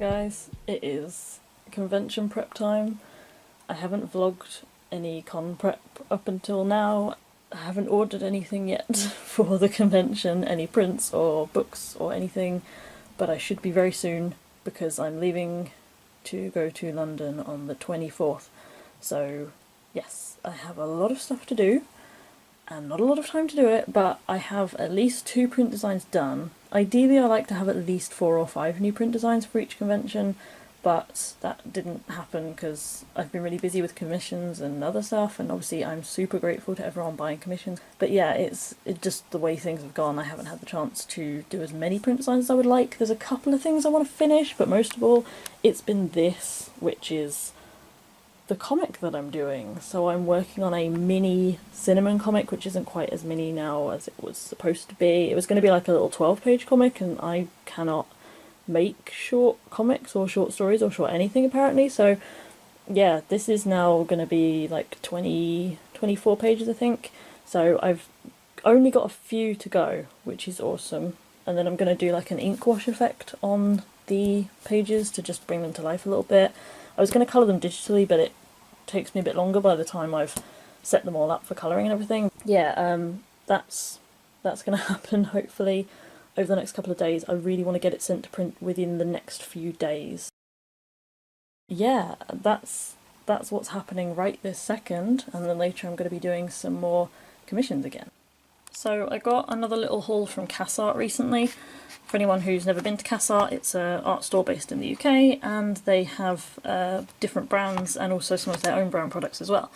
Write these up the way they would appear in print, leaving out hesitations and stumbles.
guys, it is convention prep time. I haven't vlogged any con prep up until now. I haven't ordered anything yet for the convention, any prints or books or anything, but I should be very soon because I'm leaving to go to London on the 24th. So yes, I have a lot of stuff to do and not a lot of time to do it, but I have at least 2 print designs done. Ideally I like to have at least 4 or 5 new print designs for each convention, but that didn't happen because I've been really busy with commissions and other stuff, and obviously I'm super grateful to everyone buying commissions. But yeah, it's just the way things have gone. I haven't had the chance to do as many print designs as I would like. There's a couple of things I want to finish, but most of all, it's been this, which is the comic that I'm doing. So I'm working on a mini cinnamon comic, which isn't quite as mini now as it was supposed to be. It was going to be like a little 12-page comic, and I cannot make short comics or short stories or short anything apparently, so yeah, this is now going to be like 24 pages I think, so I've only got a few to go, which is awesome. And then I'm going to do like an ink wash effect on the pages to just bring them to life a little bit. I was going to colour them digitally, but it takes me a bit longer by the time I've set them all up for colouring and everything. Yeah, that's going to happen hopefully over the next couple of days. I really want to get it sent to print within the next few days. Yeah, that's what's happening right this second, and then later I'm going to be doing some more commissions again. So I got another little haul from CasArt recently. For anyone who's never been to CasArt, it's an art store based in the UK, and they have different brands and also some of their own brand products as well.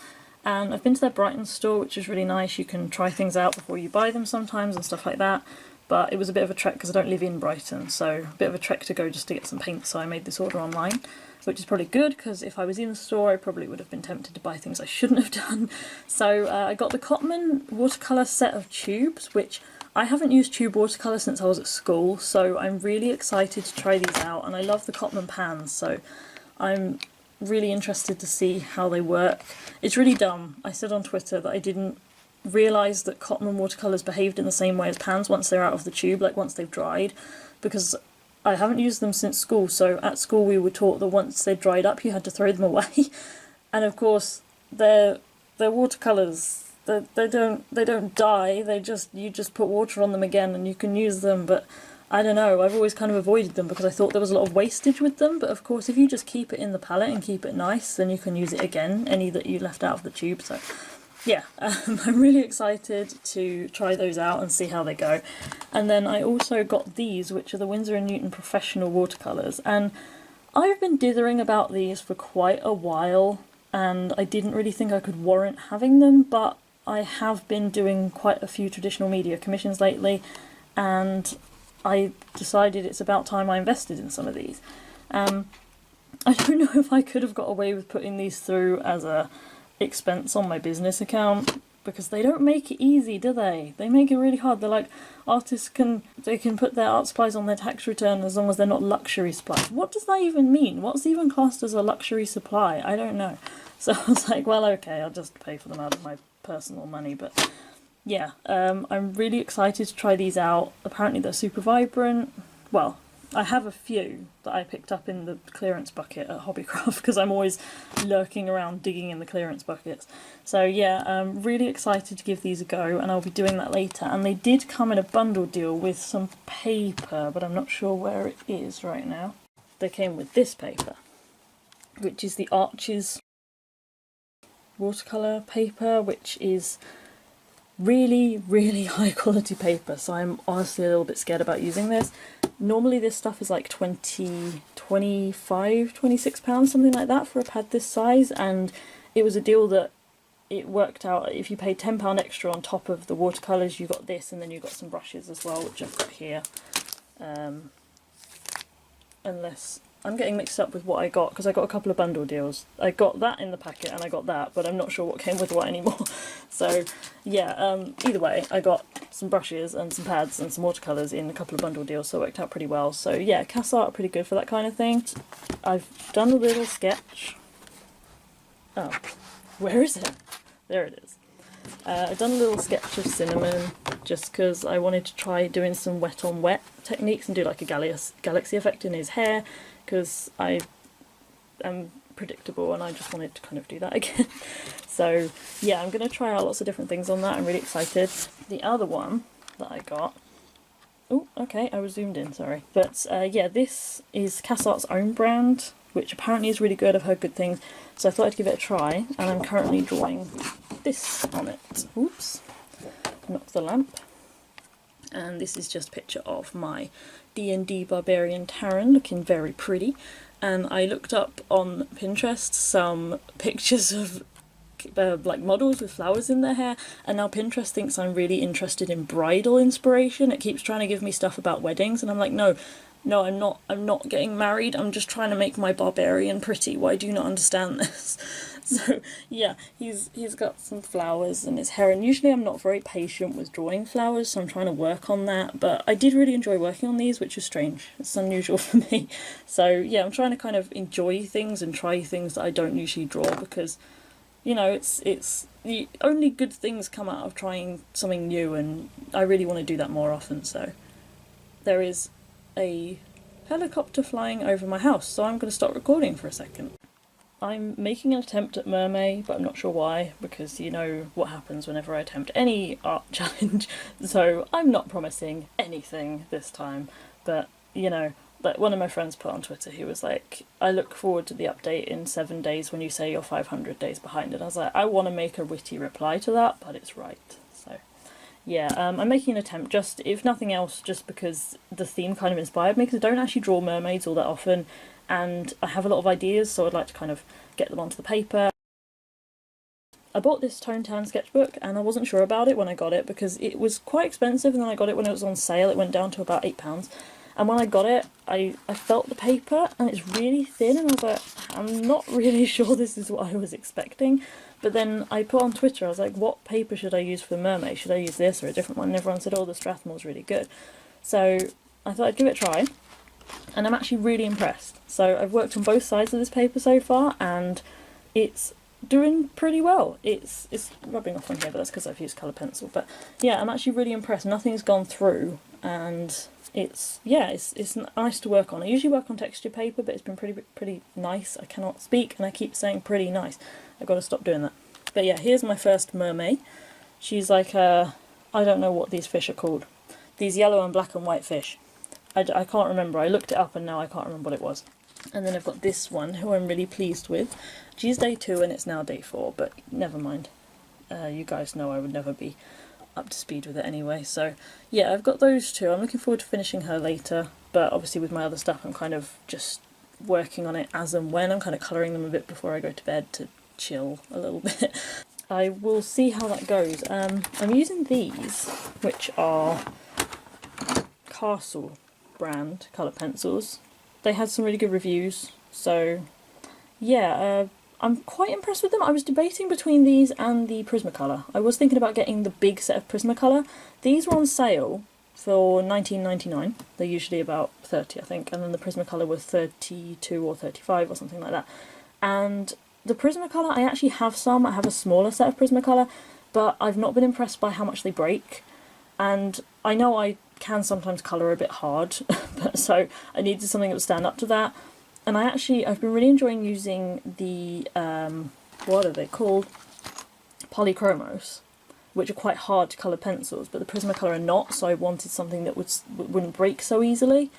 And I've been to their Brighton store, which is really nice. You can try things out before you buy them sometimes and stuff like that. But it was a bit of a trek because I don't live in Brighton, so a bit of a trek to go just to get some paint, so I made this order online, which is probably good because if I was in the store I probably would have been tempted to buy things I shouldn't have done. So I got the Cotman watercolour set of tubes, which I haven't used tube watercolour since I was at school, so I'm really excited to try these out, and I love the Cotman pans, so I'm really interested to see how they work. It's really dumb. I said on Twitter that I didn't realise that Cotman watercolours behaved in the same way as pans once they're out of the tube, like once they've dried, because I haven't used them since school. So at school we were taught that once they dried up you had to throw them away, and of course they're watercolours. They don't die. You just put water on them again and you can use them. But I don't know, I've always kind of avoided them because I thought there was a lot of wastage with them. But of course if you just keep it in the palette and keep it nice, then you can use it again, any that you left out of the tube. So yeah, I'm really excited to try those out and see how they go. And then I also got these, which are the Winsor & Newton Professional Watercolours, and I've been dithering about these for quite a while, and I didn't really think I could warrant having them, but I have been doing quite a few traditional media commissions lately, and I decided it's about time I invested in some of these. I don't know if I could have got away with putting these through as a expense on my business account, because they don't make it easy, do they? They make it really hard. They're like, artists can put their art supplies on their tax return as long as they're not luxury supplies. What does that even mean? What's even classed as a luxury supply? I don't know. So I was like, well, okay, I'll just pay for them out of my personal money. But yeah, I'm really excited to try these out. Apparently they're super vibrant. Well, I have a few that I picked up in the clearance bucket at Hobbycraft because I'm always lurking around digging in the clearance buckets. So yeah, I'm really excited to give these a go, and I'll be doing that later. And they did come in a bundle deal with some paper, but I'm not sure where it is right now. They came with this paper, which is the Arches watercolour paper, which is really, really high quality paper, so I'm honestly a little bit scared about using this. Normally this stuff is like 20, 25, 26 pounds, something like that for a pad this size, and it was a deal that it worked out. If you paid £10 extra on top of the watercolours, you got this, and then you got some brushes as well, which I've got here. Unless I'm getting mixed up with what I got, because I got a couple of bundle deals. I got that in the packet and I got that, but I'm not sure what came with what anymore. So yeah, either way, I got some brushes and some pads and some watercolours in a couple of bundle deals, so it worked out pretty well. So yeah, CasArt are pretty good for that kind of thing. I've done a little sketch. Oh, where is it? There it is. I've done a little sketch of Cinnamon just because I wanted to try doing some wet on wet techniques and do like a galaxy effect in his hair, because I am predictable and I just wanted to kind of do that again. So yeah, I'm going to try out lots of different things on that. I'm really excited. The other one that I got, oh okay, I was zoomed in, sorry. But yeah, this is CastArt's own brand, which apparently is really good. I've heard good things, so I thought I'd give it a try, and I'm currently drawing this on it. Oops, knocked the lamp. And this is just a picture of my D&D Barbarian Terran, looking very pretty. And I looked up on Pinterest some pictures of like models with flowers in their hair, and now Pinterest thinks I'm really interested in bridal inspiration. It keeps trying to give me stuff about weddings, and I'm like, no, I'm not getting married, I'm just trying to make my barbarian pretty. Why do you not understand this? So yeah, he's got some flowers in his hair, and usually I'm not very patient with drawing flowers, so I'm trying to work on that, but I did really enjoy working on these, which is strange. It's unusual for me. So yeah, I'm trying to kind of enjoy things and try things that I don't usually draw, because, you know, it's the only good things come out of trying something new, and I really want to do that more often. So there is a helicopter flying over my house, so I'm going to stop recording for a second. I'm making an attempt at mermaid, but I'm not sure why, because you know what happens whenever I attempt any art challenge, so I'm not promising anything this time. But, you know, like one of my friends put on Twitter, he was like, I look forward to the update in 7 days when you say you're 500 days behind, and I was like, I want to make a witty reply to that, but it's right. So yeah, I'm making an attempt, just, if nothing else, just because the theme kind of inspired me, because I don't actually draw mermaids all that often, and I have a lot of ideas, so I'd like to kind of get them onto the paper. I bought this Tone Tan sketchbook, and I wasn't sure about it when I got it, because it was quite expensive, and then I got it when it was on sale. It went down to about £8. And when I got it, I felt the paper, and it's really thin, and I was like, I'm not really sure this is what I was expecting. But then I put on Twitter, I was like, what paper should I use for the mermaid? Should I use this or a different one? And everyone said, oh, the Strathmore's really good. So I thought I'd give it a try, and I'm actually really impressed. So I've worked on both sides of this paper so far, and it's doing pretty well. It's rubbing off on here, but that's because I've used colour pencil. But yeah, I'm actually really impressed. Nothing's gone through, and it's nice to work on. I usually work on texture paper, but it's been pretty nice. I cannot speak, and I keep saying pretty nice. I've got to stop doing that. But yeah, here's my first mermaid. She's like I don't know what these fish are called. These yellow and black and white fish. I can't remember. I looked it up and now I can't remember what it was. And then I've got this one, who I'm really pleased with. She's day 2 and it's now day 4, but never mind. You guys know I would never be up to speed with it anyway. So yeah, I've got those two. I'm looking forward to finishing her later, but obviously with my other stuff I'm kind of just working on it as and when. I'm kind of colouring them a bit before I go to bed to chill a little bit. I will see how that goes. I'm using these, which are Castle brand colour pencils. They had some really good reviews, so yeah, I'm quite impressed with them. I was debating between these and the Prismacolor. I was thinking about getting the big set of Prismacolor. These were on sale for $19.99. They're usually about 30, I think, and then the Prismacolor was 32 or 35 or something like that. And the Prismacolor, I actually have some. I have a smaller set of Prismacolor, but I've not been impressed by how much they break. And I know I can sometimes colour a bit hard, but so I needed something that would stand up to that. And I've been really enjoying using the, what are they called? Polychromos, which are quite hard to colour pencils, but the Prismacolor are not, so I wanted something that wouldn't break so easily.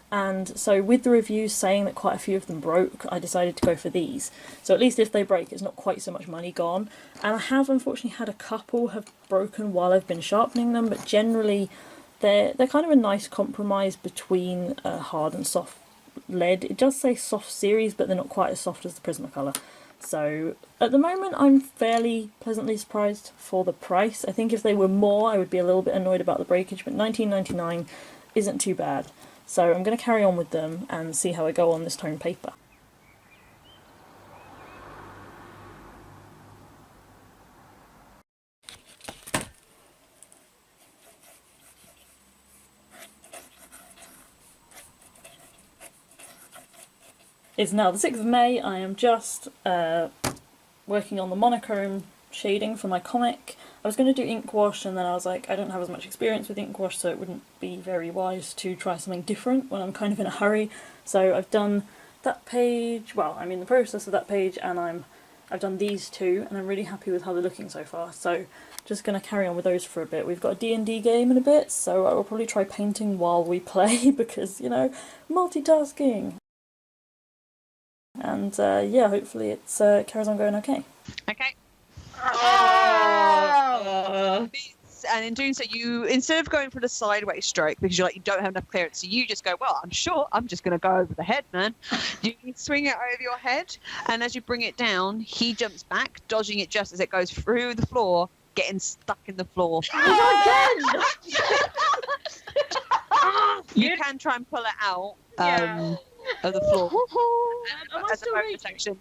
And so with the reviews saying that quite a few of them broke, I decided to go for these. So at least if they break, it's not quite so much money gone. And I have unfortunately had a couple have broken while I've been sharpening them, but generally they're kind of a nice compromise between hard and soft lead. It does say soft series, but they're not quite as soft as the Prismacolor. So at the moment I'm fairly pleasantly surprised for the price. I think if they were more I would be a little bit annoyed about the breakage, but $19.99 isn't too bad. So I'm going to carry on with them and see how I go on this tone paper. It's now the 6th of May. I am just working on the monochrome shading for my comic. I was going to do ink wash, and then I was like, I don't have as much experience with ink wash, so it wouldn't be very wise to try something different when I'm kind of in a hurry. So I've done that page, well, I'm in the process of that page, and I've done these two, and I'm really happy with how they're looking so far, so just going to carry on with those for a bit. We've got a D&D game in a bit, so I will probably try painting while we play, because, you know, multitasking. And yeah, hopefully it carries on going okay. Okay. Oh! And in doing so, you, instead of going for the sideways stroke, because you're like, you don't have enough clearance, so you just go, well, I'm sure I'm just going to go over the head, man. You swing it over your head, and as you bring it down, he jumps back, dodging it just as it goes through the floor, getting stuck in the floor. You can try and pull it out of the floor. As a bonus action.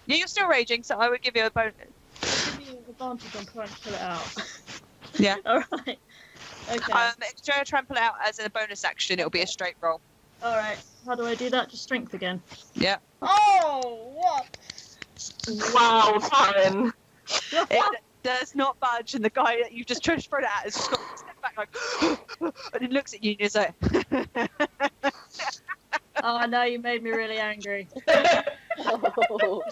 Yeah, you're still raging, so I would give you a bonus. Give me an advantage on trying to pull it out. Yeah. Alright. Okay. If you try and pull it out as a bonus action, it'll be a straight roll. Alright. How do I do that? Just strength again. Yeah. Oh, what? Wow, Taryn. It does not budge, and the guy that you've just tried to throw it at has just got to step back like, and he looks at you and he's like, oh, I know, you made me really angry. Oh.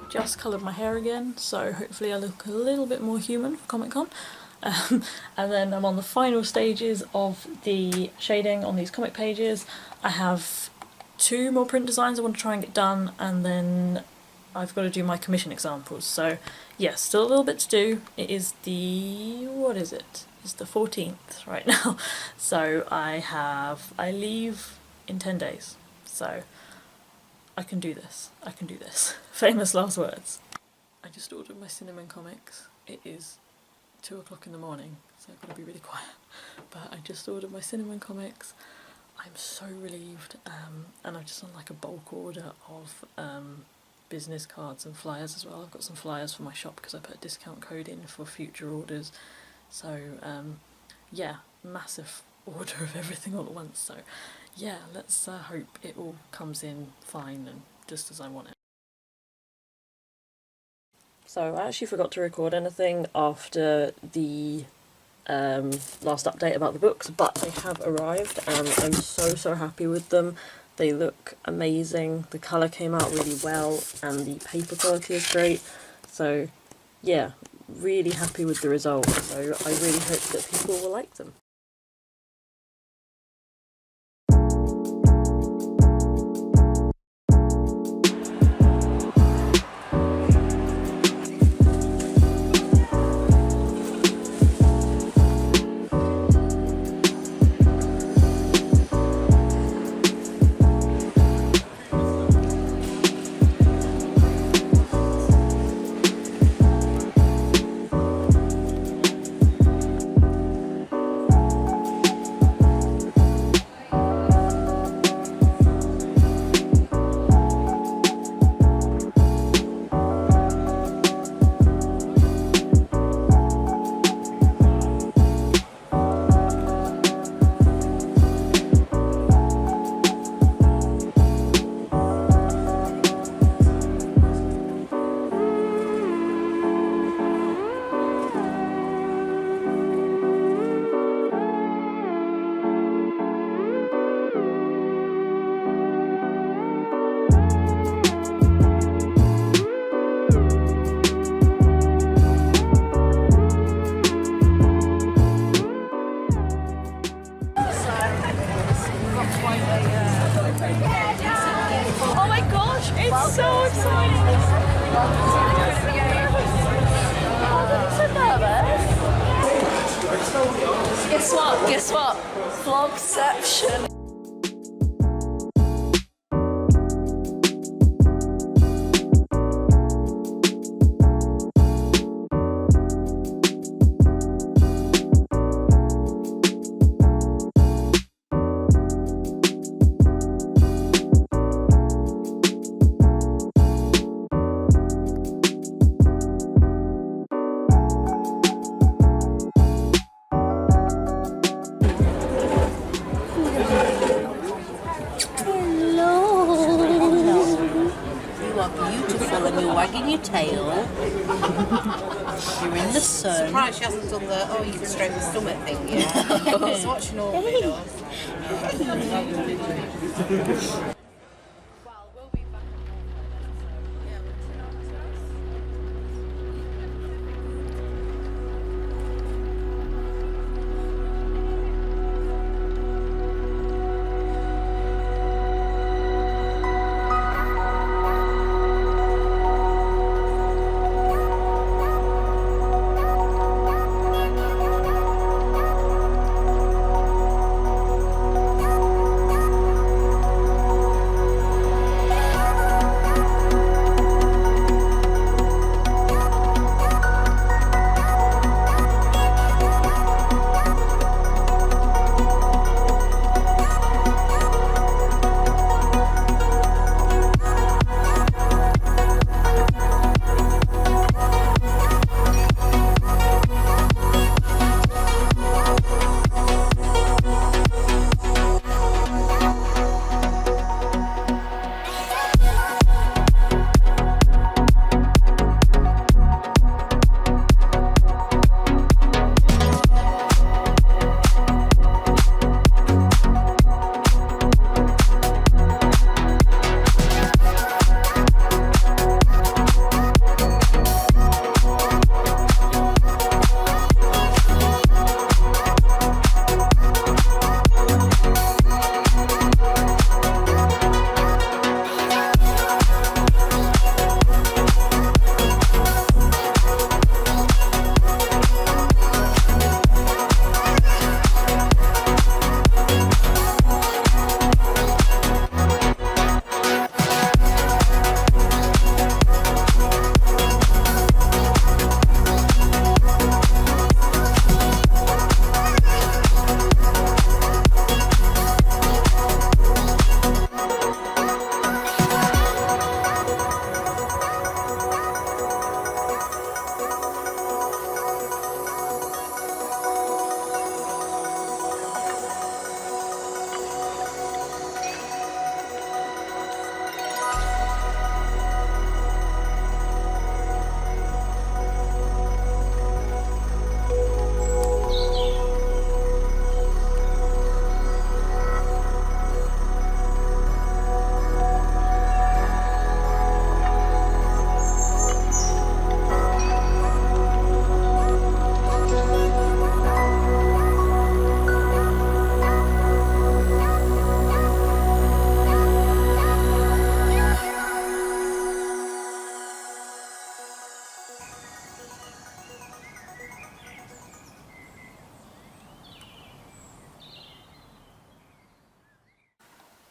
Just coloured my hair again, so hopefully I look a little bit more human for Comic Con. And then I'm on the final stages of the shading on these comic pages. I have 2 more print designs I want to try and get done, and then I've got to do my commission examples. So yes, still a little bit to do. It is the, what is it? It's the 14th right now. So I leave in 10 days. So I can do this. I can do this. Famous last words. I just ordered my cinnamon comics. It is 2 o'clock in the morning, so I've got to be really quiet. But I just ordered my cinnamon comics. I'm so relieved, and I've just done like a bulk order of business cards and flyers as well. I've got some flyers for my shop because I put a discount code in for future orders. So yeah, massive order of everything all at once. So yeah, let's hope it all comes in fine and just as I want it. So I actually forgot to record anything after the last update about the books, but they have arrived and I'm so happy with them. They look amazing, the colour came out really well and the paper quality is great. So yeah, really happy with the result, so I really hope that people will like them. Oh my gosh, it's so exciting! I'm so nervous. Guess what? Vlogception. wagging your tail. You're in the sun. Surprised she hasn't done the you can stroke the stomach thing yet. That's what she normally does.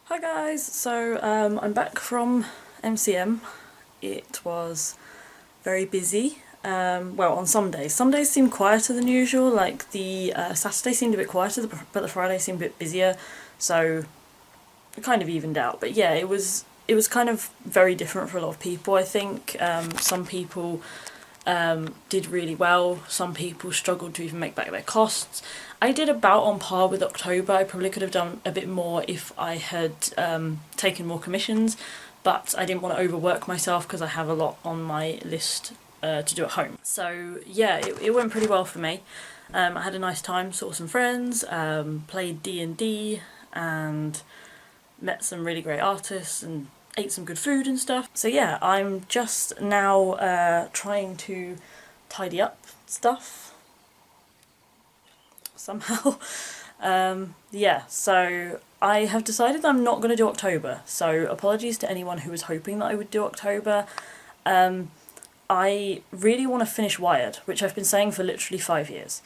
Hi guys, so I'm back from MCM. It was very busy. Well, on some days. Some days seemed quieter than usual, like the Saturday seemed a bit quieter, but the Friday seemed a bit busier, so it kind of evened out. But yeah, it was kind of very different for a lot of people, I think. Some people did really well, some people struggled to even make back their costs. I did about on par with October. I probably could have done a bit more if I had taken more commissions, but I didn't want to overwork myself because I have a lot on my list to do at home. So yeah, it went pretty well for me. I had a nice time, saw some friends, played D&D and met some really great artists and ate some good food and stuff. So yeah, I'm just now trying to tidy up stuff somehow. Yeah, so I have decided I'm not going to do October, so apologies to anyone who was hoping that I would do October. I really want to finish Wired, which I've been saying for literally 5 years.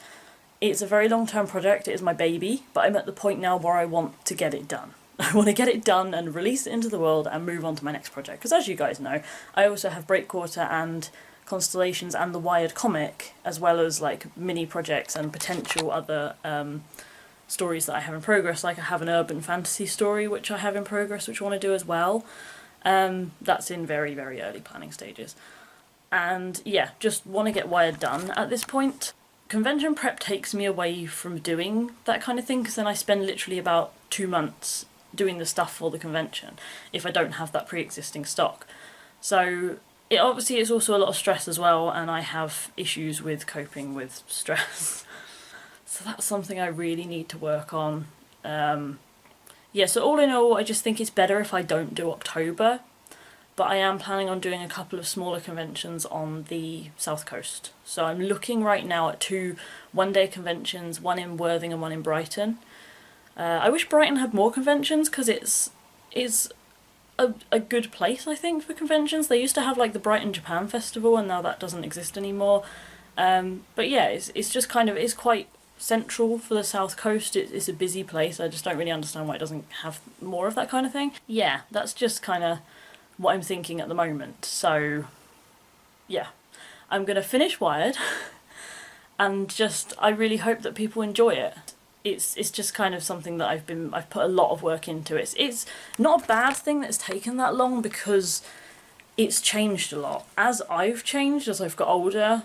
It's a very long-term project, it is my baby, but I'm at the point now where I want to get it done. I want to get it done and release it into the world and move on to my next project, because as you guys know, I also have Breakwater and Constellations and the Wired comic, as well as like mini projects and potential other stories that I have in progress. Like I have an urban fantasy story which I have in progress, which I want to do as well. That's in very, very early planning stages. And yeah, just want to get Wired done at this point. Convention prep takes me away from doing that kind of thing, because then I spend literally about 2 months doing the stuff for the convention if I don't have that pre-existing stock. So it obviously is also a lot of stress as well, and I have issues with coping with stress. So that's something I really need to work on. Yeah, so all in all, I just think it's better if I don't do October, but I am planning on doing a couple of smaller conventions on the South Coast. So I'm looking right now at 2 one-day conventions, one in Worthing and one in Brighton. I wish Brighton had more conventions, because it's a good place, I think, for conventions. They used to have like the Brighton Japan Festival, and now that doesn't exist anymore. But yeah, it's just kind of, it's quite central for the South Coast. It's a busy place. I just don't really understand why it doesn't have more of that kind of thing. Yeah, that's just kind of what I'm thinking at the moment. So yeah, I'm gonna finish Wired and just, I really hope that people enjoy it. It's just kind of something that I've put a lot of work into. It's not a bad thing that it's taken that long, because it's changed a lot. As I've changed, as I've got older,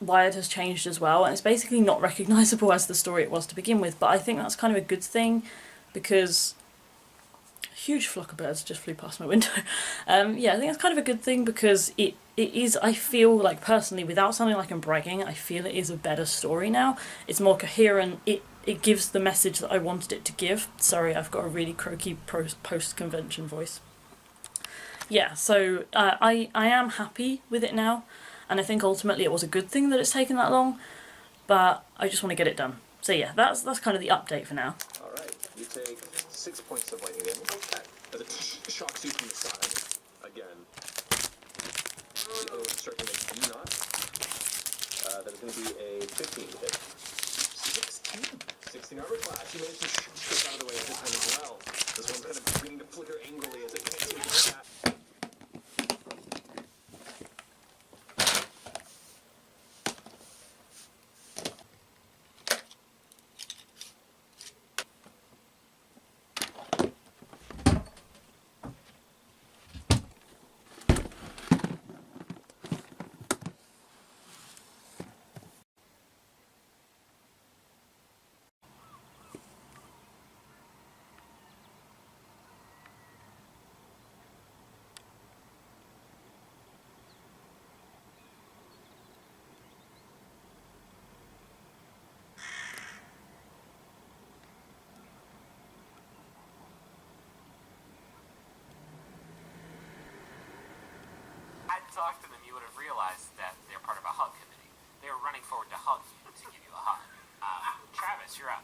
Wired has changed as well, and it's basically not recognisable as the story it was to begin with, but I think that's kind of a good thing, because a huge flock of birds just flew past my window. Yeah, I think that's kind of a good thing, because it is, I feel like personally, without sounding like I'm bragging, I feel it is a better story now. It's more coherent, it gives the message that I wanted it to give. Sorry, I've got a really croaky post-convention voice. Yeah, so I am happy with it now. And I think ultimately it was a good thing that it's taken that long, but I just want to get it done. So yeah, that's kind of the update for now. All right, you take 6 points of lightning damage. As it shocks you from the side. Again. The other one starting to make you not. That is going to be a 15 to hit. 16 armor class. You managed to shoot this out of the way this time as well. This one's kind of beginning to flicker angrily as it can't take the shot. Talked to them, you would have realized that they're part of a hug committee. They were running forward to hug you, to give you a hug. Travis, you're up.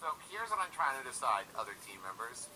So here's what I'm trying to decide, other team members.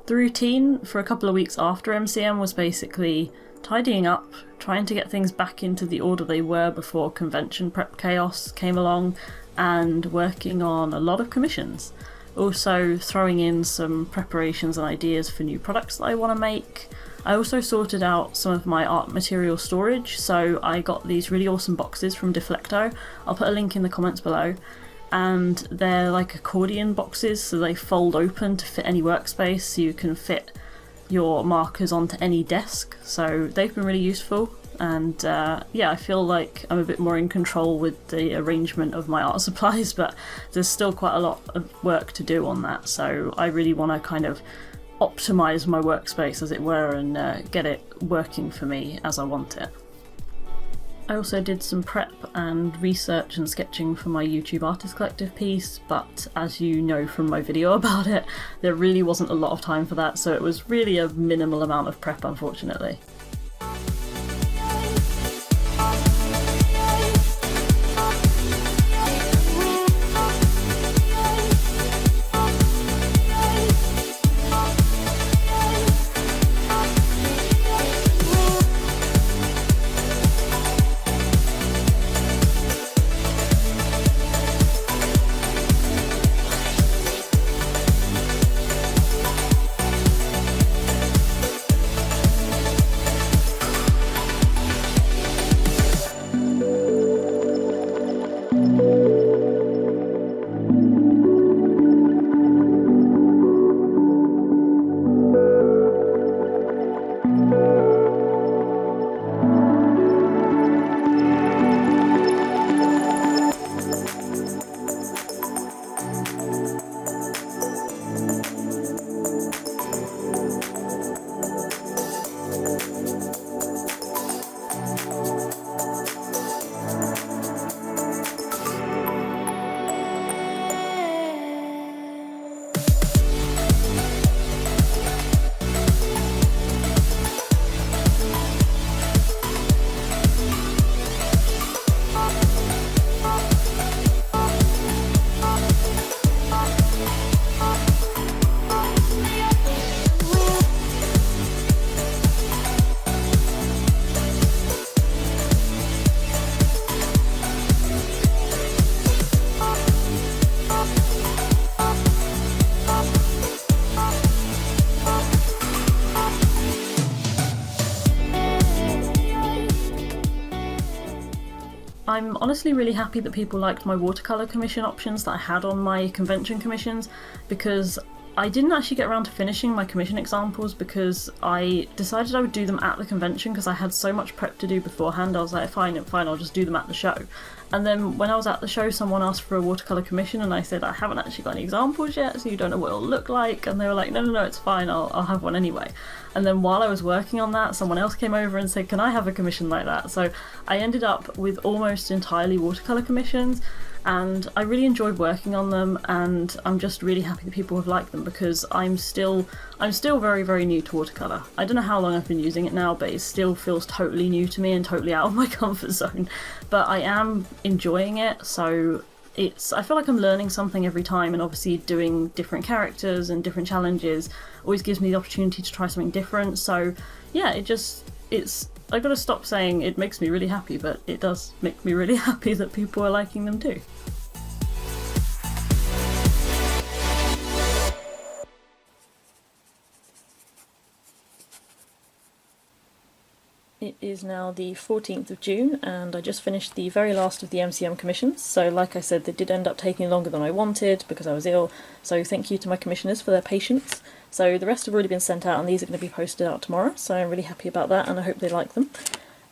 The routine for a couple of weeks after MCM was basically tidying up, trying to get things back into the order they were before convention prep chaos came along, and working on a lot of commissions. Also throwing in some preparations and ideas for new products that I want to make. I also sorted out some of my art material storage, so I got these really awesome boxes from Deflecto. I'll put a link in the comments below. And they're like accordion boxes, so they fold open to fit any workspace, so you can fit your markers onto any desk. So they've been really useful, and yeah, I feel like I'm a bit more in control with the arrangement of my art supplies, but there's still quite a lot of work to do on that, so I really want to kind of optimise my workspace, as it were, and get it working for me as I want it. I also did some prep and research and sketching for my YouTube Artist Collective piece, but as you know from my video about it, there really wasn't a lot of time for that, so it was really a minimal amount of prep, unfortunately. I'm honestly really happy that people liked my watercolour commission options that I had on my convention commissions, because I didn't actually get around to finishing my commission examples because I decided I would do them at the convention because I had so much prep to do beforehand. I was like, fine, I'll just do them at the show. And then when I was at the show, someone asked for a watercolour commission and I said, I haven't actually got any examples yet, so you don't know what it'll look like. And they were like, no, it's fine, I'll have one anyway. And then while I was working on that, someone else came over and said, can I have a commission like that? So I ended up with almost entirely watercolour commissions, and I really enjoyed working on them, and I'm just really happy that people have liked them because I'm still very, very new to watercolour. I don't know how long I've been using it now, but it still feels totally new to me and totally out of my comfort zone. But I am enjoying it, so I feel like I'm learning something every time, and obviously doing different characters and different challenges always gives me the opportunity to try something different. So yeah, I've got to stop saying it makes me really happy, but it does make me really happy that people are liking them too. It is now the 14th of June and I just finished the very last of the MCM commissions, so like I said, they did end up taking longer than I wanted because I was ill, so thank you to my commissioners for their patience. So the rest have already been sent out and these are going to be posted out tomorrow, so I'm really happy about that and I hope they like them.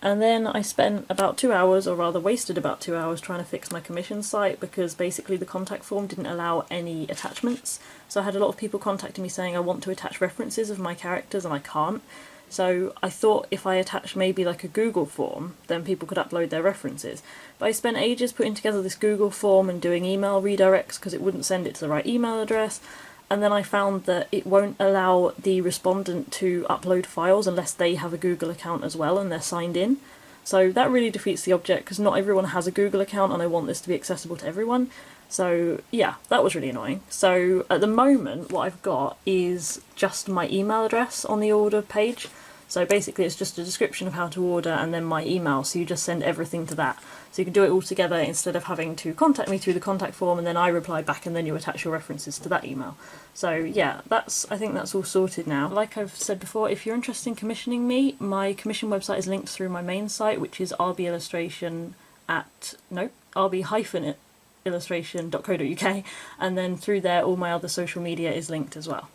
And then I spent about 2 hours, or rather wasted about 2 hours, trying to fix my commission site because basically the contact form didn't allow any attachments. So I had a lot of people contacting me saying I want to attach references of my characters and I can't. So I thought if I attached maybe like a Google form, then people could upload their references. But I spent ages putting together this Google form and doing email redirects because it wouldn't send it to the right email address. And then I found that it won't allow the respondent to upload files unless they have a Google account as well and they're signed in. So that really defeats the object because not everyone has a Google account and I want this to be accessible to everyone. So yeah, that was really annoying. So at the moment what I've got is just my email address on the order page. So basically it's just a description of how to order and then my email, so you just send everything to that. So you can do it all together instead of having to contact me through the contact form and then I reply back and then you attach your references to that email. So yeah, I think that's all sorted now. Like I've said before, if you're interested in commissioning me, my commission website is linked through my main site, which is rb-illustration.co.uk, and then through there all my other social media is linked as well.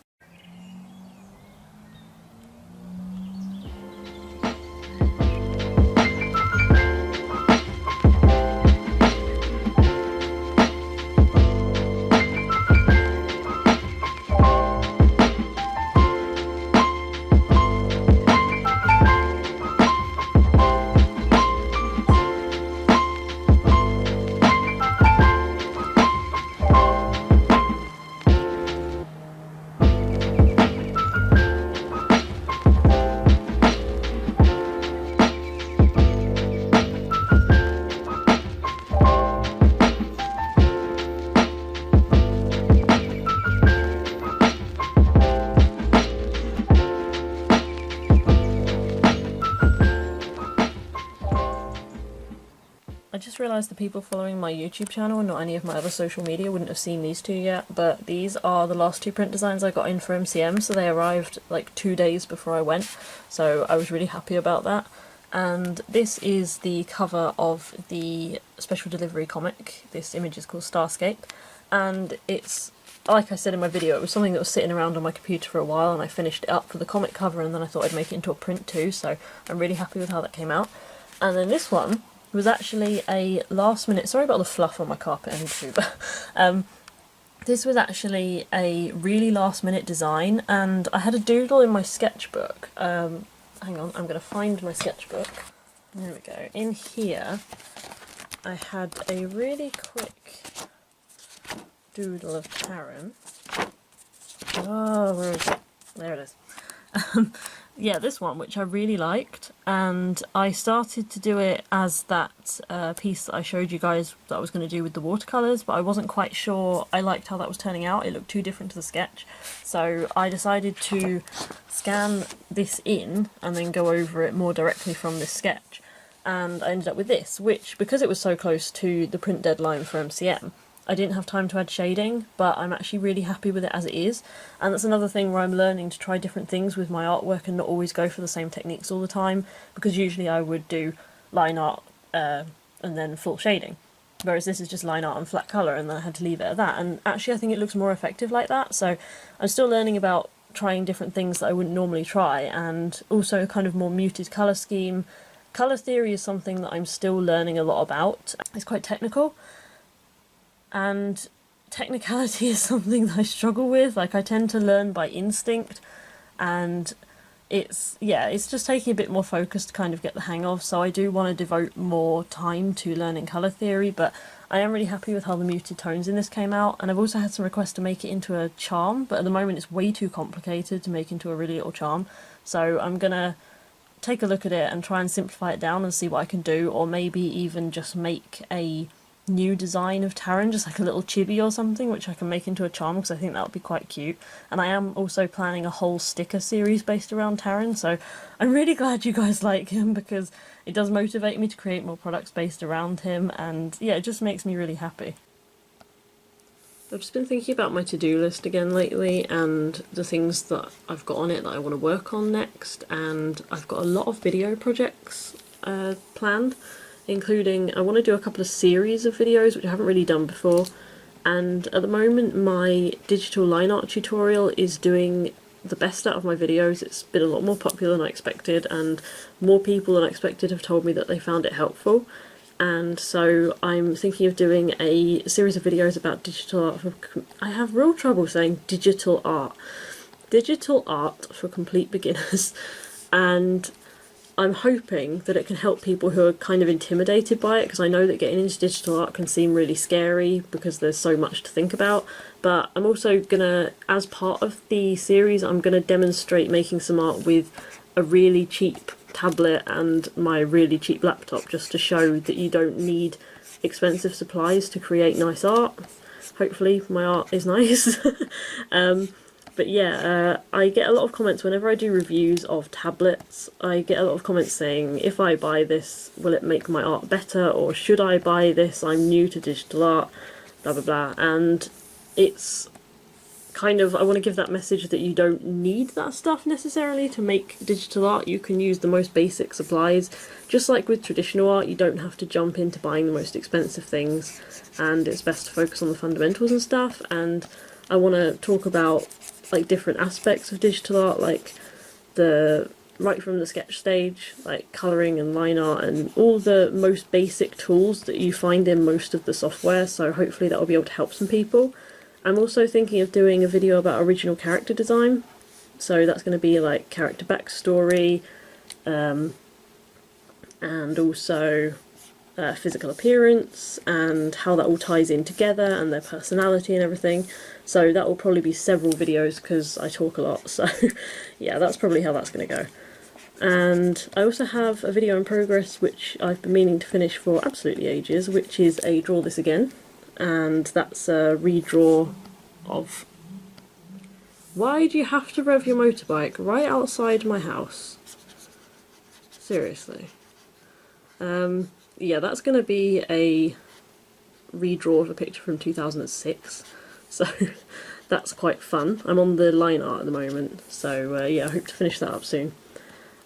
I just realised the people following my YouTube channel and not any of my other social media wouldn't have seen these two yet, but these are the last two print designs I got in for MCM, so they arrived like 2 days before I went, so I was really happy about that. And this is the cover of the special delivery comic. This image is called Starscape, and it's, like I said in my video, it was something that was sitting around on my computer for a while and I finished it up for the comic cover and then I thought I'd make it into a print too, so I'm really happy with how that came out. And then this one was actually a last minute, sorry about the fluff on my carpet and YouTube, this was actually a really last minute design and I had a doodle in my sketchbook. Hang on, I'm going to find my sketchbook. There we go. In here I had a really quick doodle of Karen. Oh, where is it? There it is. Yeah, this one, which I really liked, and I started to do it as that piece that I showed you guys that I was going to do with the watercolours, but I wasn't quite sure I liked how that was turning out. It looked too different to the sketch, so I decided to scan this in and then go over it more directly from this sketch, and I ended up with this, which, because it was so close to the print deadline for MCM, I didn't have time to add shading, but I'm actually really happy with it as it is. And that's another thing where I'm learning to try different things with my artwork and not always go for the same techniques all the time, because usually I would do line art, and then full shading. Whereas this is just line art and flat colour, and then I had to leave it at that. And actually I think it looks more effective like that, so I'm still learning about trying different things that I wouldn't normally try, and also a kind of more muted colour scheme. Colour theory is something that I'm still learning a lot about. It's quite technical, and technicality is something that I struggle with. Like, I tend to learn by instinct, and it's just taking a bit more focus to kind of get the hang of, so I do want to devote more time to learning colour theory, but I am really happy with how the muted tones in this came out, and I've also had some requests to make it into a charm, but at the moment it's way too complicated to make into a really little charm, so I'm gonna take a look at it and try and simplify it down and see what I can do, or maybe even just make a new design of Taran, just like a little chibi or something, which I can make into a charm, because I think that would be quite cute. And I am also planning a whole sticker series based around Taran, so I'm really glad you guys like him, because it does motivate me to create more products based around him, and yeah, it just makes me really happy. I've just been thinking about my to-do list again lately, and the things that I've got on it that I want to work on next, and I've got a lot of video projects planned, including I want to do a couple of series of videos which I haven't really done before, and at the moment my digital line art tutorial is doing the best out of my videos. It's been a lot more popular than I expected, and more people than I expected have told me that they found it helpful, and so I'm thinking of doing a series of videos about digital art I have real trouble saying digital art for complete beginners, and I'm hoping that it can help people who are kind of intimidated by it, because I know that getting into digital art can seem really scary because there's so much to think about. But I'm also gonna, as part of the series, I'm gonna demonstrate making some art with a really cheap tablet and my really cheap laptop, just to show that you don't need expensive supplies to create nice art. Hopefully my art is nice. But yeah, I get a lot of comments whenever I do reviews of tablets. I get a lot of comments saying, if I buy this, will it make my art better, or should I buy this, I'm new to digital art, blah blah blah. And it's kind of, I want to give that message that you don't need that stuff necessarily to make digital art. You can use the most basic supplies. Just like with traditional art, you don't have to jump into buying the most expensive things, and it's best to focus on the fundamentals and stuff. And I want to talk about like different aspects of digital art, like right from the sketch stage, like colouring and line art and all the most basic tools that you find in most of the software, so hopefully that will be able to help some people. I'm also thinking of doing a video about original character design, so that's going to be like character backstory, and also physical appearance and how that all ties in together, and their personality and everything. So that will probably be several videos because I talk a lot, so yeah, that's probably how that's going to go. And I also have a video in progress which I've been meaning to finish for absolutely ages, which is a draw this again, and that's a redraw of... Why do you have to rev your motorbike right outside my house? Seriously. Yeah, that's going to be a redraw of a picture from 2006, so that's quite fun. I'm on the line art at the moment, so yeah, I hope to finish that up soon.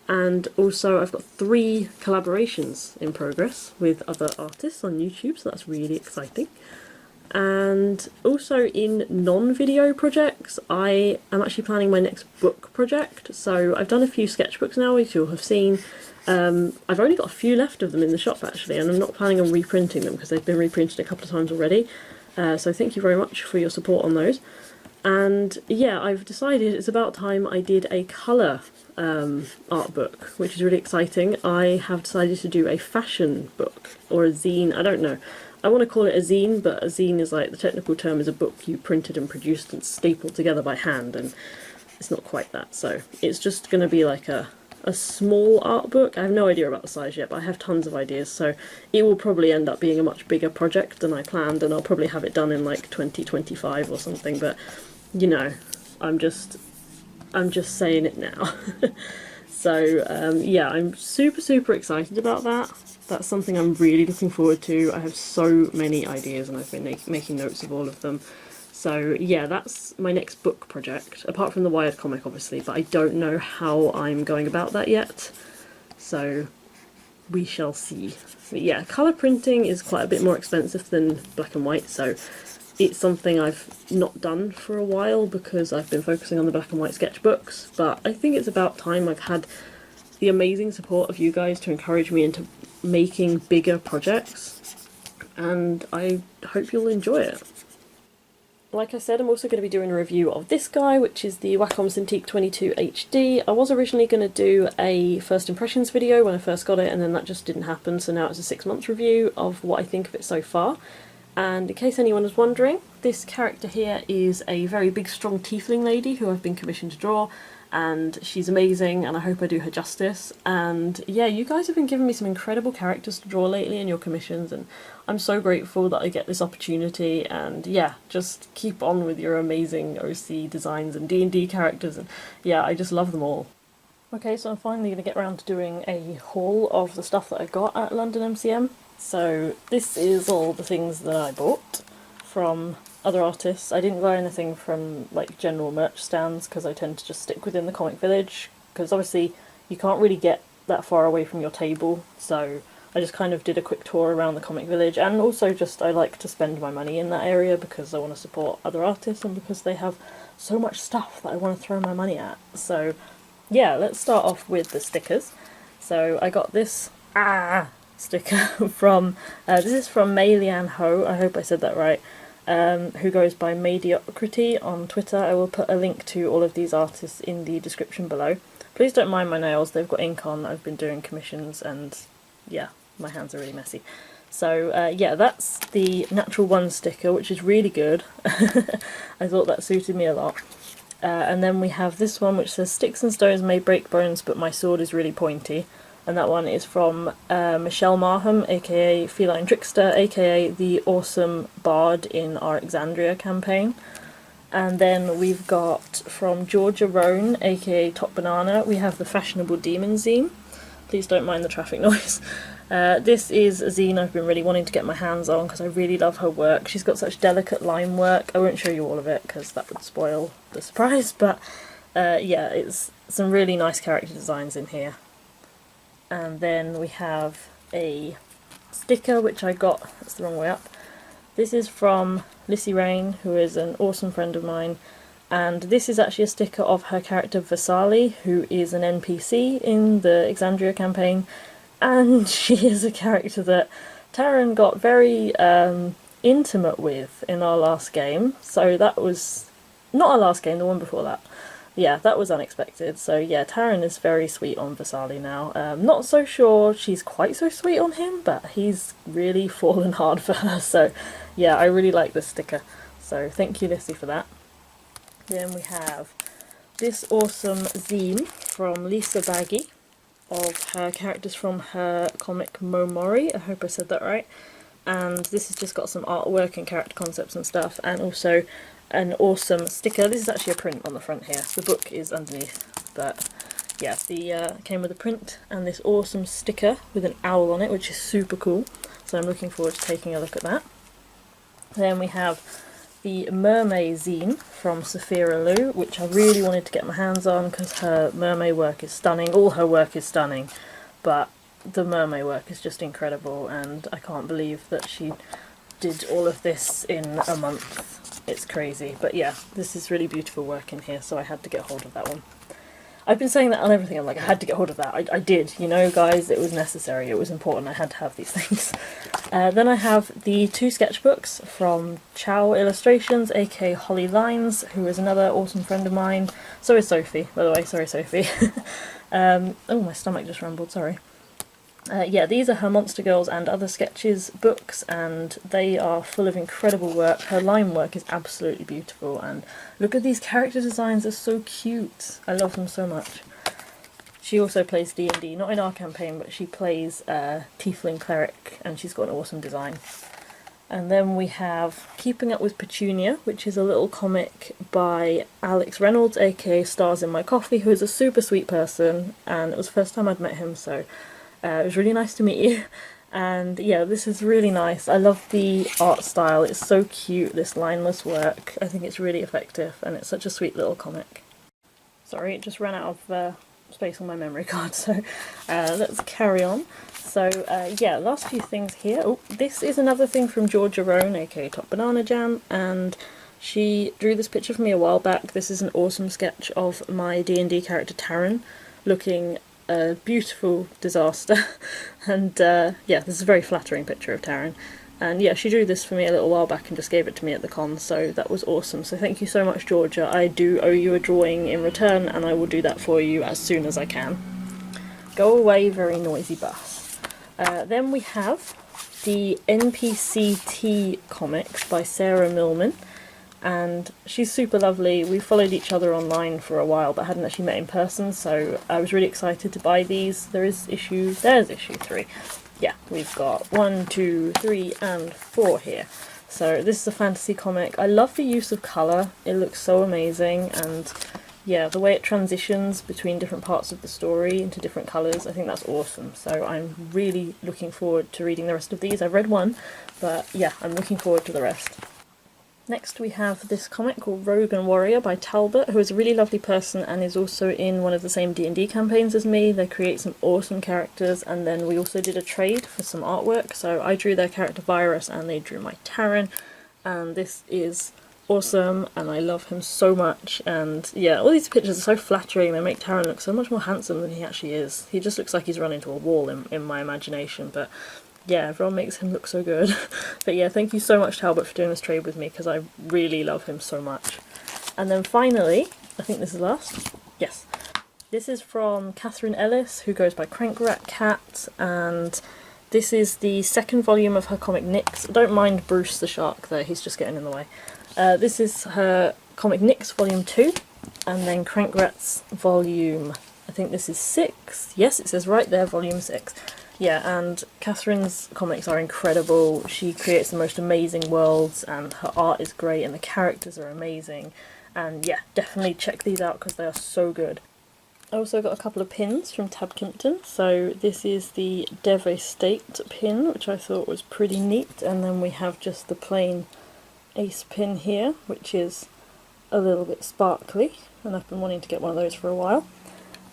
And also I've got 3 collaborations in progress with other artists on YouTube, so that's really exciting. And also in non-video projects, I am actually planning my next book project. So I've done a few sketchbooks now, which you'll have seen. I've only got a few left of them in the shop actually, and I'm not planning on reprinting them because they've been reprinted a couple of times already. So thank you very much for your support on those. And yeah, I've decided it's about time I did a colour art book, which is really exciting. I have decided to do a fashion book, or a zine, I don't know. I want to call it a zine, but a zine is like, the technical term is a book you printed and produced and stapled together by hand, and it's not quite that. So it's just going to be like a small art book. I have no idea about the size yet, but I have tons of ideas, so it will probably end up being a much bigger project than I planned, and I'll probably have it done in like 2025 or something, but you know, I'm just saying it now. So yeah, I'm super excited about that. That's something I'm really looking forward to. I have so many ideas and I've been making notes of all of them. So yeah, that's my next book project, apart from the Wired comic obviously, but I don't know how I'm going about that yet. So we shall see. But yeah, colour printing is quite a bit more expensive than black and white, so it's something I've not done for a while because I've been focusing on the black and white sketchbooks, but I think it's about time. I've had the amazing support of you guys to encourage me into making bigger projects, and I hope you'll enjoy it. Like I said, I'm also going to be doing a review of this guy, which is the Wacom Cintiq 22 HD. I was originally going to do a first impressions video when I first got it, and then that just didn't happen, so now it's a 6-month review of what I think of it so far. And in case anyone was wondering, this character here is a very big, strong tiefling lady who I've been commissioned to draw, and she's amazing, and I hope I do her justice. And yeah, you guys have been giving me some incredible characters to draw lately in your commissions, and I'm so grateful that I get this opportunity. And yeah, just keep on with your amazing OC designs and D&D characters, and yeah, I just love them all. Okay, so I'm finally going to get around to doing a haul of the stuff that I got at London MCM. So this is all the things that I bought from other artists. I didn't buy anything from like general merch stands because I tend to just stick within the comic village, because obviously you can't really get that far away from your table, so I just kind of did a quick tour around the comic village. And also just I like to spend my money in that area because I want to support other artists and because they have so much stuff that I want to throw my money at. So yeah, let's start off with the stickers. So I got this sticker from, this is from Mei Lian Ho, I hope I said that right, who goes by Mediocrity on Twitter. I will put a link to all of these artists in the description below. Please don't mind my nails, they've got ink on, I've been doing commissions, and yeah, my hands are really messy. So yeah, that's the Natural One sticker, which is really good. I thought that suited me a lot. And then we have this one which says, "Sticks and stones may break bones, but my sword is really pointy." And that one is from Michelle Marham, aka Feline Trickster, aka the awesome bard in our Exandria campaign. And then we've got from Georgia Roan, aka Top Banana, we have the Fashionable Demon zine. Please don't mind the traffic noise. This is a zine I've been really wanting to get my hands on because I really love her work. She's got such delicate line work. I won't show you all of it because that would spoil the surprise, but yeah, it's some really nice character designs in here. And then we have a sticker which I got, that's the wrong way up. This is from Lissy Rain, who is an awesome friend of mine, and this is actually a sticker of her character Vasali, who is an NPC in the Exandria campaign, and she is a character that Taryn got very intimate with in our last game. So that was, not our last game, the one before that. Yeah, that was unexpected. So yeah, Taryn is very sweet on Vasali now. Not so sure she's quite so sweet on him, but he's really fallen hard for her. So yeah, I really like this sticker. So thank you, Lissy, for that. Then we have this awesome zine from Lisa Baggy of her characters from her comic Momori. I hope I said that right. And this has just got some artwork and character concepts and stuff, and also an awesome sticker. This is actually a print on the front here. The book is underneath, but yeah, the came with a print and this awesome sticker with an owl on it, which is super cool. So I'm looking forward to taking a look at that. Then we have the Mermaid zine from Saphira Liu, which I really wanted to get my hands on because her mermaid work is stunning. All her work is stunning, but the mermaid work is just incredible, and I can't believe that she did all of this in a month. It's crazy, but yeah, this is really beautiful work in here, so I had to get hold of that one. I've been saying that on everything, I'm like, I had to get hold of that. I did, you know, guys, it was necessary, it was important, I had to have these things. Then I have the 2 sketchbooks from Chow Illustrations, aka Holly Lines, who is another awesome friend of mine. So is Sophie, by the way, sorry Sophie. Oh, my stomach just rumbled, sorry. Yeah, these are her Monster Girls and Other Sketches books, and they are full of incredible work. Her line work is absolutely beautiful, and look at these character designs, they're so cute. I love them so much. She also plays D&D, not in our campaign, but she plays Tiefling Cleric, and she's got an awesome design. And then we have Keeping Up with Petunia, which is a little comic by Alex Reynolds, aka Stars in My Coffee, who is a super sweet person, and it was the first time I'd met him, so it was really nice to meet you. And yeah, this is really nice. I love the art style, it's so cute, this lineless work. I think it's really effective, and it's such a sweet little comic. Sorry, it just ran out of space on my memory card, so let's carry on. So yeah, last few things here. Oh, this is another thing from Georgia Roan, aka Top Banana Jam, and she drew this picture for me a while back. This is an awesome sketch of my D&D character Taryn, looking a beautiful disaster, and yeah, this is a very flattering picture of Taryn. And yeah, she drew this for me a little while back and just gave it to me at the con, so that was awesome. So thank you so much, Georgia. I do owe you a drawing in return, and I will do that for you as soon as I can. Go away, very noisy bus. Then we have the NPCT comics by Sarah Millman, and she's super lovely. We followed each other online for a while, but hadn't actually met in person, so I was really excited to buy these. There's issue 3. Yeah, we've got 1, 2, 3, and 4 here. So this is a fantasy comic. I love the use of colour. It looks so amazing, and yeah, the way it transitions between different parts of the story into different colours, I think that's awesome. So I'm really looking forward to reading the rest of these. I've read one, but yeah, I'm looking forward to the rest. Next we have this comic called Rogue and Warrior by Talbot, who is a really lovely person and is also in one of the same D&D campaigns as me. They create some awesome characters, and then we also did a trade for some artwork. So I drew their character Virus and they drew my Taryn, and this is awesome and I love him so much. And yeah, all these pictures are so flattering. They make Taryn look so much more handsome than he actually is. He just looks like he's run into a wall in my imagination, but yeah, everyone makes him look so good. But yeah, thank you so much, Talbot, for doing this trade with me, because I really love him so much. And then finally, I think this is last. Yes. This is from Catherine Ellis, who goes by Crankrat Cat, and this is the second volume of her comic Nyx. Don't mind Bruce the Shark there, he's just getting in the way. This is her comic Nyx Volume 2, and then Crankrat's Volume, I think this is 6. Yes, it says right there, Volume 6. Yeah, and Catherine's comics are incredible. She creates the most amazing worlds, and her art is great, and the characters are amazing. And yeah, definitely check these out because they are so good. I also got a couple of pins from Tab Kimpton. So this is the Devastate pin, which I thought was pretty neat. And then we have just the plain Ace pin here, which is a little bit sparkly, and I've been wanting to get one of those for a while.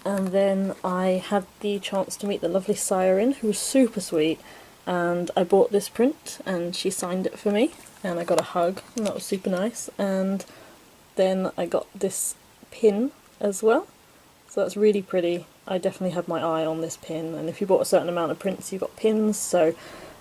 And then I had the chance to meet the lovely Siren, who was super sweet, and I bought this print and she signed it for me, and I got a hug, and that was super nice. And then I got this pin as well, so that's really pretty. I definitely had my eye on this pin, and if you bought a certain amount of prints you got pins, so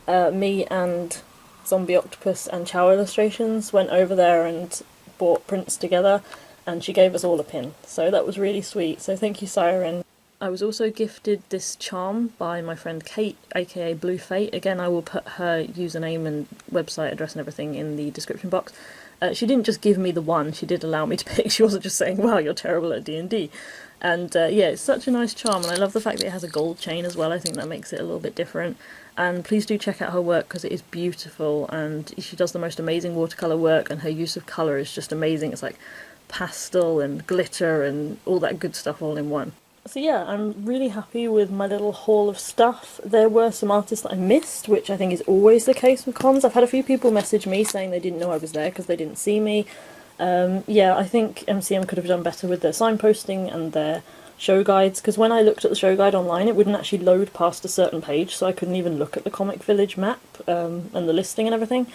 me and Zombie Octopus and Chow Illustrations went over there and bought prints together, and she gave us all a pin, so that was really sweet, so thank you, Siren. I was also gifted this charm by my friend Kate, aka Blue Fate. Again, I will put her username and website address and everything in the description box. She didn't just give me the one, she did allow me to pick. She wasn't just saying, wow, you're terrible at D&D. And yeah, it's such a nice charm, and I love the fact that it has a gold chain as well. I think that makes it a little bit different. And please do check out her work because it is beautiful, and she does the most amazing watercolour work, and her use of colour is just amazing. It's like pastel and glitter and all that good stuff all in one. So yeah, I'm really happy with my little haul of stuff. There were some artists that I missed, which I think is always the case with cons. I've had a few people message me saying they didn't know I was there because they didn't see me. Yeah, I think MCM could have done better with their signposting and their show guides, because when I looked at the show guide online it wouldn't actually load past a certain page, so I couldn't even look at the Comic Village map and the listing and everything.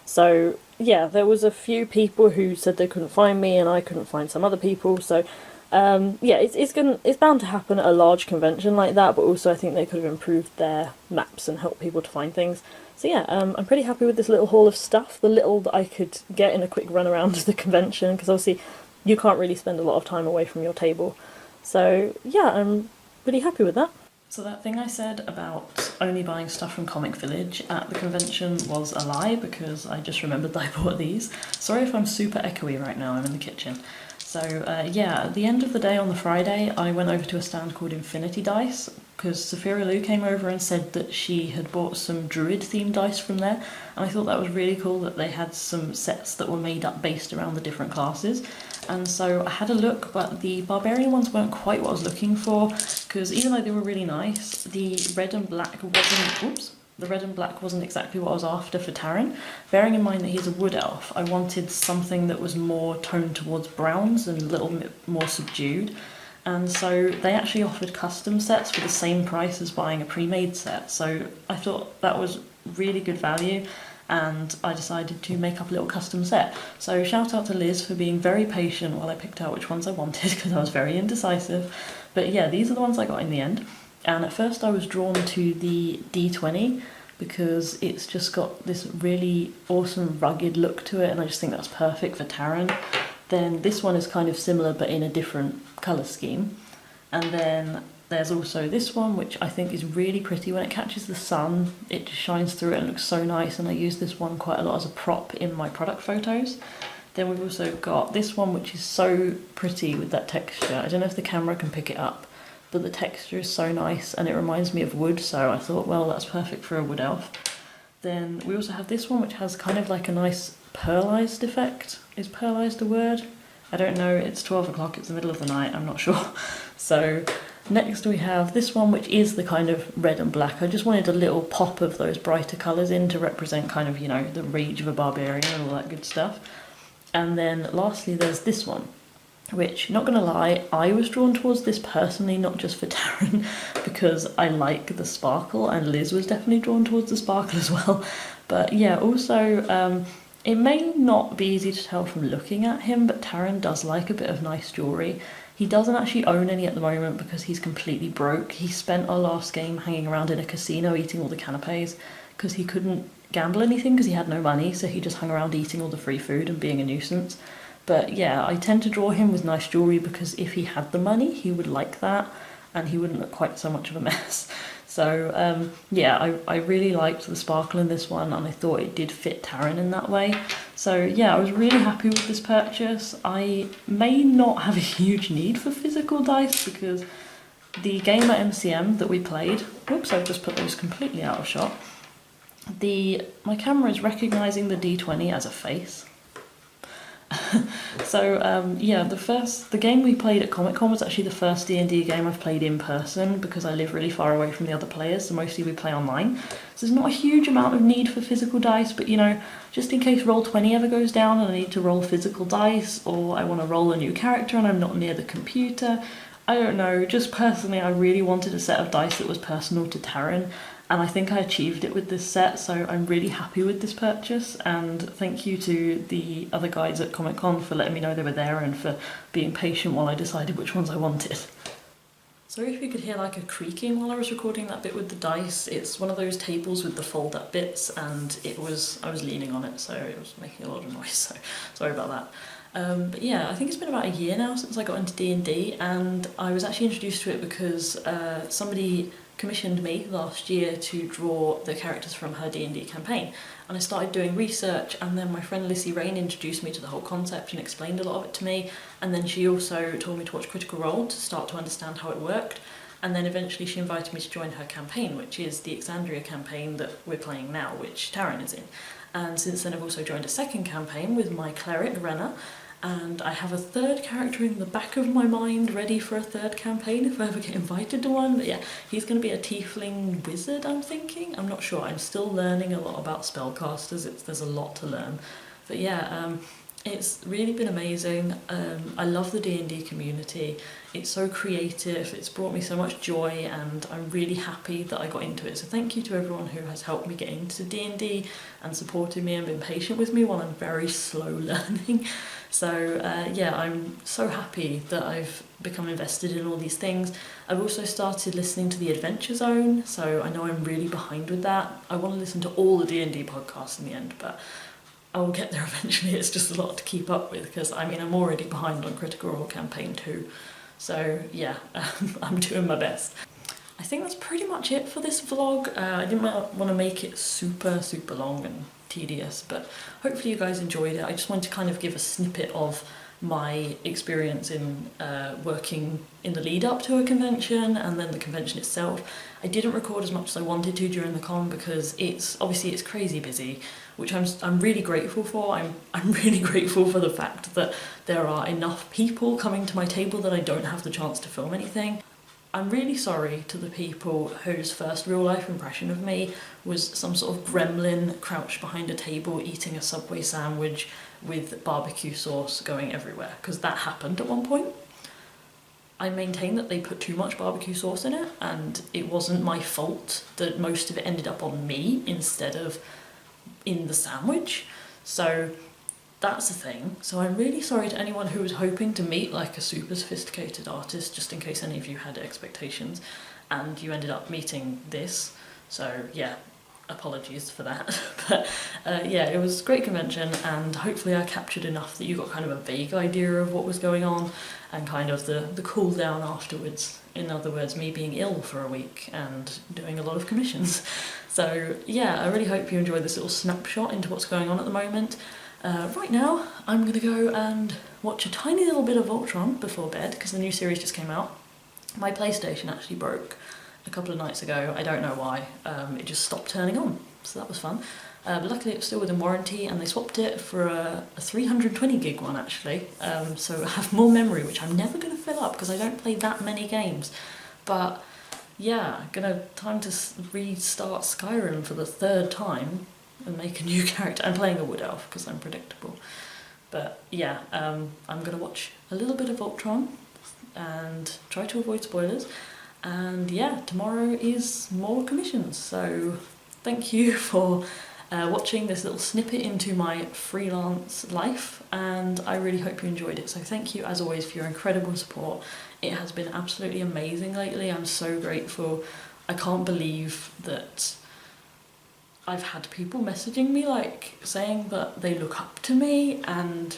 So yeah, there was a few people who said they couldn't find me, and I couldn't find some other people, so yeah, it's bound to happen at a large convention like that, but also I think they could have improved their maps and helped people to find things. So yeah, I'm pretty happy with this little haul of stuff, the little that I could get in a quick run around the convention, because obviously you can't really spend a lot of time away from your table. So yeah, I'm pretty happy with that. So that thing I said about only buying stuff from Comic Village at the convention was a lie, because I just remembered that I bought these. Sorry if I'm super echoey right now, I'm in the kitchen. So yeah, at the end of the day on the Friday, I went over to a stand called Infinity Dice, because Saphira Lou came over and said that she had bought some Druid-themed dice from there, and I thought that was really cool that they had some sets that were made up based around the different classes. And so I had a look, but the Barbarian ones weren't quite what I was looking for, because even though they were really nice, the red and black wasn't exactly what I was after for Taryn. Bearing in mind that he's a wood elf, I wanted something that was more toned towards browns and a little bit more subdued. and so they actually offered custom sets for the same price as buying a pre-made set, so I thought that was really good value, and I decided to make up a little custom set. So shout out to Liz for being very patient while I picked out which ones I wanted, because I was very indecisive. But yeah, these are the ones I got in the end. And at first I was drawn to the D20 because it's just got this really awesome rugged look to it, and I just think that's perfect for Taran. Then this one is kind of similar but in a different colour scheme. And then there's also this one, which I think is really pretty. When it catches the sun, it just shines through it and looks so nice, and I use this one quite a lot as a prop in my product photos. Then we've also got this one, which is so pretty with that texture. I don't know if the camera can pick it up, but the texture is so nice and it reminds me of wood, so I thought, well, that's perfect for a wood elf. Then we also have this one, which has kind of like a nice pearlized effect. Is pearlized a word? I don't know, it's 12 o'clock, it's the middle of the night, I'm not sure. So next we have this one, which is the kind of red and black. I just wanted a little pop of those brighter colours in to represent kind of, you know, the rage of a barbarian and all that good stuff. And then lastly there's this one, which, not gonna lie, I was drawn towards this personally, not just for Taran, because I like the sparkle, and Liz was definitely drawn towards the sparkle as well. But yeah, also, it may not be easy to tell from looking at him, but Taran does like a bit of nice jewellery. He doesn't actually own any at the moment because he's completely broke. He spent our last game hanging around in a casino eating all the canapes because he couldn't gamble anything because he had no money, so he just hung around eating all the free food and being a nuisance. But yeah, I tend to draw him with nice jewellery because if he had the money, he would like that and he wouldn't look quite so much of a mess. So yeah, I really liked the sparkle in this one, and I thought it did fit Taran in that way. So yeah, I was really happy with this purchase. I may not have a huge need for physical dice because the game at MCM that we played, whoops, I've just put those completely out of shot. My camera is recognising the D20 as a face. So yeah, the game we played at Comic-Con was actually the first D&D game I've played in person because I live really far away from the other players, so mostly we play online. So there's not a huge amount of need for physical dice, but you know, just in case Roll20 ever goes down and I need to roll physical dice, or I want to roll a new character and I'm not near the computer, I don't know, just personally I really wanted a set of dice that was personal to Taran, and I think I achieved it with this set, so I'm really happy with this purchase, and thank you to the other guys at Comic-Con for letting me know they were there and for being patient while I decided which ones I wanted. Sorry if you could hear like a creaking while I was recording that bit with the dice. It's one of those tables with the fold-up bits, and I was leaning on it, so it was making a lot of noise, so sorry about that. But yeah, I think it's been about a year now since I got into D&D, and I was actually introduced to it because somebody commissioned me last year to draw the characters from her D&D campaign, and I started doing research, and then my friend Lissy Rain introduced me to the whole concept and explained a lot of it to me, and then she also told me to watch Critical Role to start to understand how it worked, and then eventually she invited me to join her campaign, which is the Exandria campaign that we're playing now, which Taran is in. And since then I've also joined a second campaign with my cleric Renna, and I have a third character in the back of my mind ready for a third campaign if I ever get invited to one. But yeah, he's going to be a tiefling wizard, I'm thinking. I'm not sure. I'm still learning a lot about spellcasters. There's a lot to learn. But yeah, it's really been amazing. I love the D&D community. It's so creative. It's brought me so much joy, and I'm really happy that I got into it. So thank you to everyone who has helped me get into D&D and supported me and been patient with me while I'm very slow learning. So yeah, I'm so happy that I've become invested in all these things. I've also started listening to the Adventure Zone, so I know I'm really behind with that. I want to listen to all the D&D podcasts in the end, but I will get there eventually. It's just a lot to keep up with because, I mean, I'm already behind on Critical Role Campaign 2. So yeah, I'm doing my best. I think that's pretty much it for this vlog. I didn't want to make it super long and tedious, but hopefully you guys enjoyed it. I just wanted to kind of give a snippet of my experience in working in the lead up to a convention and then the convention itself. I didn't record as much as I wanted to during the con because it's crazy busy, which I'm really grateful for. I'm really grateful for the fact that there are enough people coming to my table that I don't have the chance to film anything. I'm really sorry to the people whose first real life impression of me was some sort of gremlin crouched behind a table eating a Subway sandwich with barbecue sauce going everywhere, because that happened at one point. I maintain that they put too much barbecue sauce in it, and it wasn't my fault that most of it ended up on me instead of in the sandwich. So that's the thing. So I'm really sorry to anyone who was hoping to meet like a super sophisticated artist, just in case any of you had expectations and you ended up meeting this. So yeah, apologies for that. But yeah, it was a great convention, and hopefully I captured enough that you got kind of a vague idea of what was going on and kind of the cool down afterwards. In other words, me being ill for a week and doing a lot of commissions. So yeah, I really hope you enjoyed this little snapshot into what's going on at the moment. Right now, I'm going to go and watch a tiny little bit of Voltron before bed, because the new series just came out. My PlayStation actually broke a couple of nights ago. I don't know why. It just stopped turning on, so that was fun. But luckily it was still within warranty, and they swapped it for a 320 gig one actually. So I have more memory, which I'm never going to fill up because I don't play that many games. But yeah, time to restart Skyrim for the 3rd time and make a new character. I'm playing a wood elf because I'm predictable. But yeah, I'm going to watch a little bit of Voltron and try to avoid spoilers. And yeah, tomorrow is more commissions. So thank you for watching this little snippet into my freelance life, and I really hope you enjoyed it. So thank you as always for your incredible support. It has been absolutely amazing lately. I'm so grateful. I can't believe that I've had people messaging me like saying that they look up to me and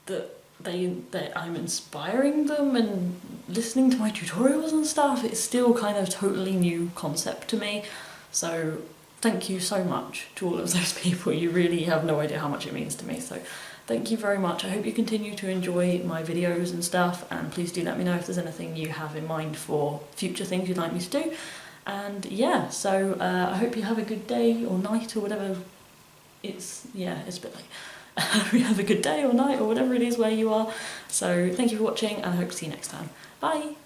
that I'm inspiring them and listening to my tutorials and stuff. It's still kind of totally new concept to me. So thank you so much to all of those people. You really have no idea how much it means to me. So thank you very much. I hope you continue to enjoy my videos and stuff, and please do let me know if there's anything you have in mind for future things you'd like me to do. And yeah, so I hope you have a good day or night or whatever. It's a bit late. I hope you have a good day or night or whatever it is where you are. So thank you for watching, and I hope to see you next time. Bye!